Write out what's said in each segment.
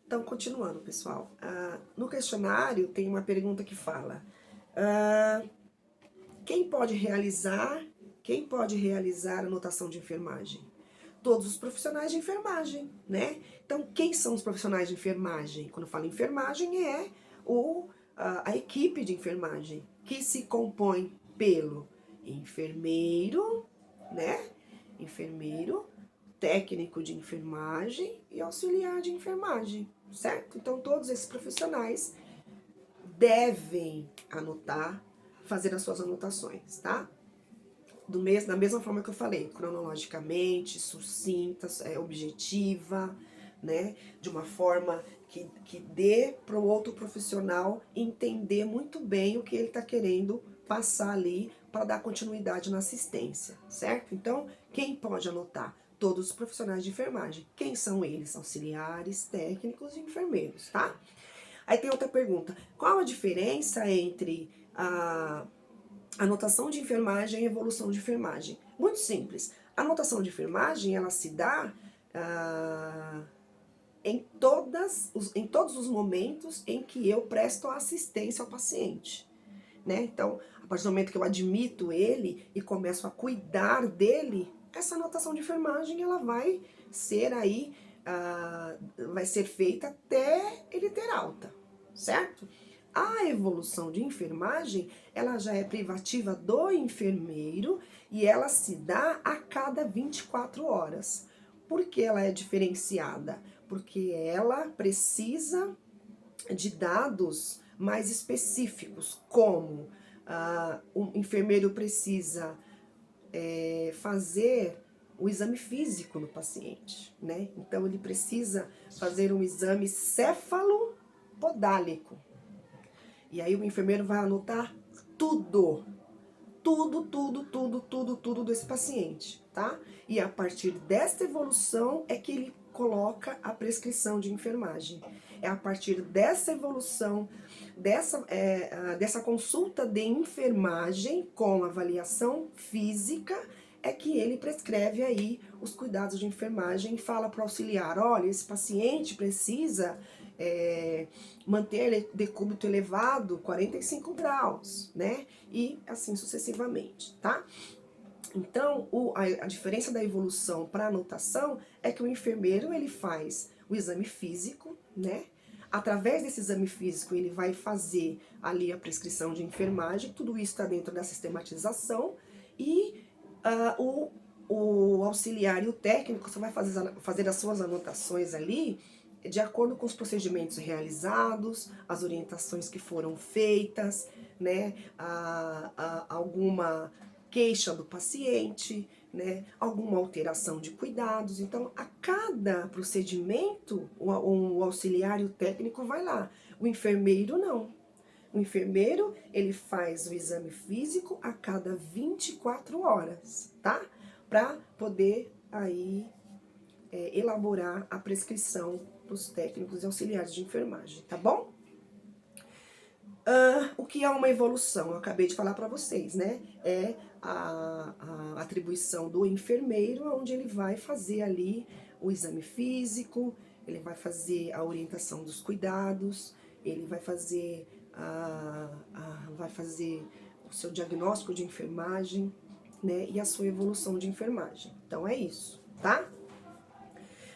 Então, continuando, pessoal. No questionário tem uma pergunta que fala: quem pode realizar, quem pode realizar a anotação de enfermagem? Todos os profissionais de enfermagem, né? Então, quem são os profissionais de enfermagem? Quando eu falo enfermagem, é a equipe de enfermagem, que se compõe pelo enfermeiro, né? Enfermeiro, técnico de enfermagem e auxiliar de enfermagem, certo? Então, todos esses profissionais devem anotar, fazer as suas anotações, tá? Da mesma forma que eu falei, cronologicamente, sucinta, objetiva, né? De uma forma que dê para o outro profissional entender muito bem o que ele está querendo passar ali para dar continuidade na assistência, certo? Então, quem pode anotar? Todos os profissionais de enfermagem. Quem são eles? Auxiliares, técnicos e enfermeiros, tá? Aí tem outra pergunta. Qual a diferença entre a anotação de enfermagem e evolução de enfermagem? Muito simples. A anotação de enfermagem, ela se dá em todos os momentos em que eu presto assistência ao paciente, né? Então, a partir do momento que eu admito ele e começo a cuidar dele, essa anotação de enfermagem, ela vai ser aí, vai ser feita até ele ter alta, certo? A evolução de enfermagem, ela já é privativa do enfermeiro e ela se dá a cada 24 horas. Por que ela é diferenciada? Porque ela precisa de dados mais específicos, como o enfermeiro precisa fazer o exame físico no paciente, né? Então ele precisa fazer um exame céfalo-podálico. E aí o enfermeiro vai anotar tudo, tudo desse paciente, tá? E a partir desta evolução é que ele coloca a prescrição de enfermagem. É a partir dessa evolução, dessa consulta de enfermagem com avaliação física, é que ele prescreve aí os cuidados de enfermagem e fala para o auxiliar: olha, esse paciente precisa manter decúbito elevado 45 graus, né? E assim sucessivamente, tá? Então, a diferença da evolução para a anotação é que o enfermeiro, ele faz o exame físico, né? Através desse exame físico, ele vai fazer ali a prescrição de enfermagem, tudo isso está dentro da sistematização, e o auxiliar e o técnico só vai fazer as suas anotações ali de acordo com os procedimentos realizados, as orientações que foram feitas, né? Alguma queixa do paciente, né? Alguma alteração de cuidados. Então, a cada procedimento, o auxiliar e o técnico vai lá. O enfermeiro não. O enfermeiro, ele faz o exame físico a cada 24 horas, tá? Para poder aí elaborar a prescrição para os técnicos e auxiliares de enfermagem, tá bom? O que é uma evolução? Eu acabei de falar para vocês, né? É a atribuição do enfermeiro, onde ele vai fazer ali o exame físico, ele vai fazer a orientação dos cuidados, ele vai fazer, vai fazer o seu diagnóstico de enfermagem, né? E a sua evolução de enfermagem. Então é isso, tá?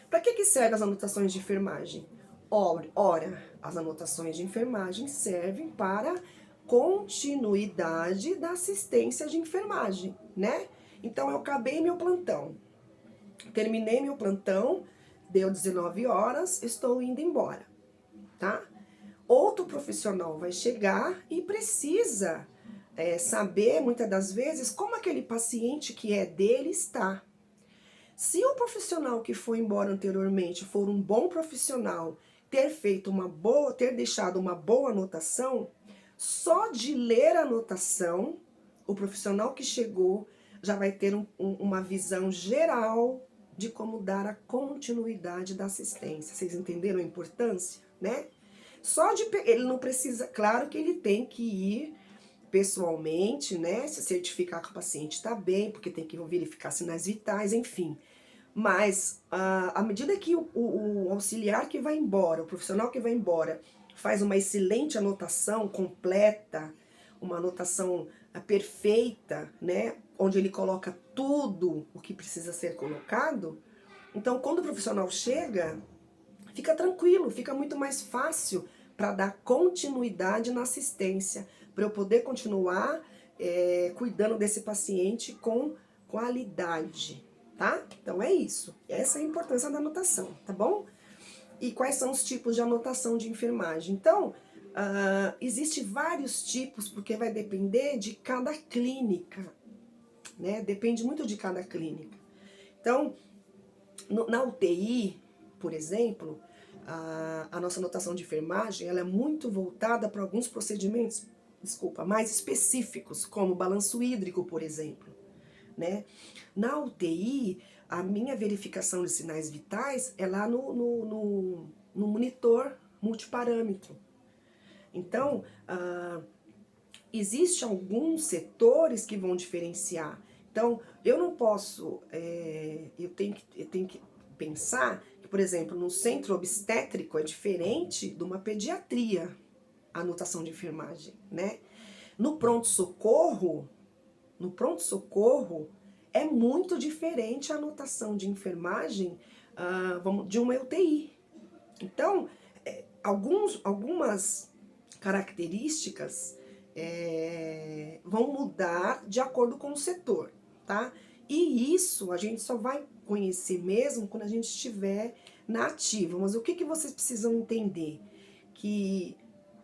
Para que servem as anotações de enfermagem? Ora, as anotações de enfermagem servem para continuidade da assistência de enfermagem, né? Então, eu acabei meu plantão, terminei meu plantão, deu 19 horas, estou indo embora, tá? Outro profissional vai chegar e precisa saber, muitas das vezes, como aquele paciente que é dele está. Se o profissional que foi embora anteriormente for um bom profissional, ter deixado uma boa anotação, só de ler a anotação, o profissional que chegou já vai ter uma visão geral de como dar a continuidade da assistência. Vocês entenderam a importância, né? Ele não precisa, claro que ele tem que ir pessoalmente, né, se certificar que o paciente está bem, porque tem que verificar sinais vitais, enfim. Mas à medida que o auxiliar que vai embora, o profissional que vai embora, faz uma excelente anotação completa, uma anotação perfeita, né? Onde ele coloca tudo o que precisa ser colocado. Então, quando o profissional chega, fica tranquilo, fica muito mais fácil para dar continuidade na assistência, para eu poder continuar cuidando desse paciente com qualidade, tá? Então é isso. Essa é a importância da anotação, tá bom? E quais são os tipos de anotação de enfermagem? Então, existe vários tipos, porque vai depender de cada clínica, né? Depende muito de cada clínica. Então, na UTI, por exemplo, a nossa anotação de enfermagem ela é muito voltada para alguns procedimentos, mais específicos, como balanço hídrico, por exemplo, né? Na UTI, a minha verificação de sinais vitais é lá no monitor multiparâmetro. Então, existe alguns setores que vão diferenciar. Então, eu não posso, eu tenho que pensar que, por exemplo, no centro obstétrico é diferente de uma pediatria, a anotação de enfermagem, né? No pronto-socorro, é muito diferente a anotação de enfermagem de uma UTI. Então, algumas características vão mudar de acordo com o setor, tá? E isso a gente só vai conhecer mesmo quando a gente estiver na ativa. Mas o que vocês precisam entender? Que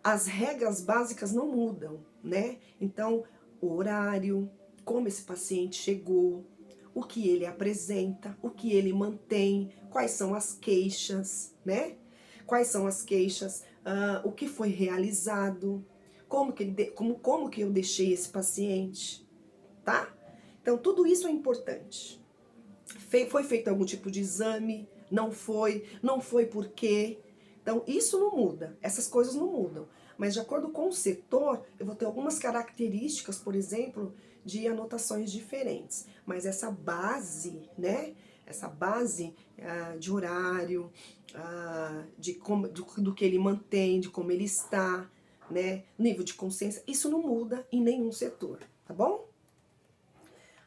as regras básicas não mudam, né? Então, o horário, como esse paciente chegou, o que ele apresenta, o que ele mantém, quais são as queixas, né? Quais são as queixas, o que foi realizado, como que eu deixei esse paciente, tá? Então, tudo isso é importante. Foi feito algum tipo de exame? Não foi por quê? Então, isso não muda, essas coisas não mudam. Mas, de acordo com o setor, eu vou ter algumas características, por exemplo, de anotações diferentes. Mas essa base, né? Essa base de horário, do que ele mantém, de como ele está, né? Nível de consciência, isso não muda em nenhum setor, tá bom?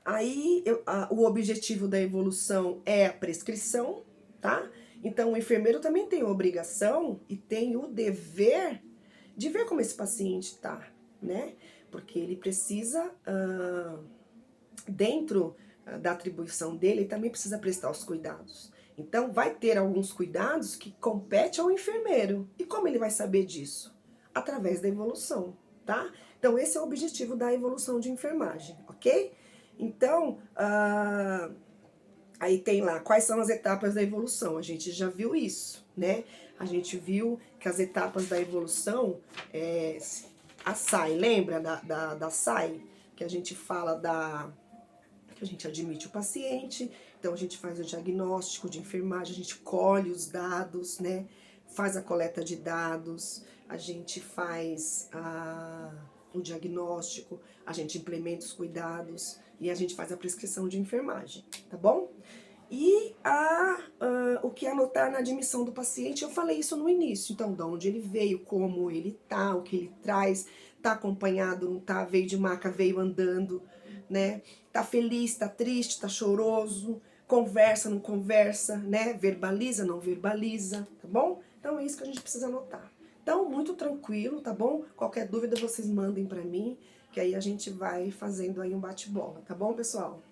Aí, o objetivo da evolução é a prescrição, tá? Então, o enfermeiro também tem a obrigação e tem o dever de ver como esse paciente tá, né? Porque ele precisa, dentro da atribuição dele, ele também precisa prestar os cuidados. Então, vai ter alguns cuidados que compete ao enfermeiro. E como ele vai saber disso? Através da evolução, tá? Então, esse é o objetivo da evolução de enfermagem, ok? Então, aí tem lá, quais são as etapas da evolução? A gente já viu isso, né? A gente viu que as etapas da evolução, a SAI, lembra da SAI? Que a gente fala que a gente admite o paciente, então a gente faz o diagnóstico de enfermagem, a gente colhe os dados, né? Faz a coleta de dados, a gente faz o diagnóstico, a gente implementa os cuidados e a gente faz a prescrição de enfermagem, tá bom? E o que anotar na admissão do paciente, eu falei isso no início, então, de onde ele veio, como ele tá, o que ele traz, tá acompanhado, não tá, veio de maca, veio andando, né? Tá feliz, tá triste, tá choroso, conversa, não conversa, né? Verbaliza, não verbaliza, tá bom? Então é isso que a gente precisa anotar. Então, muito tranquilo, tá bom? Qualquer dúvida vocês mandem pra mim, que aí a gente vai fazendo aí um bate-bola, tá bom, pessoal?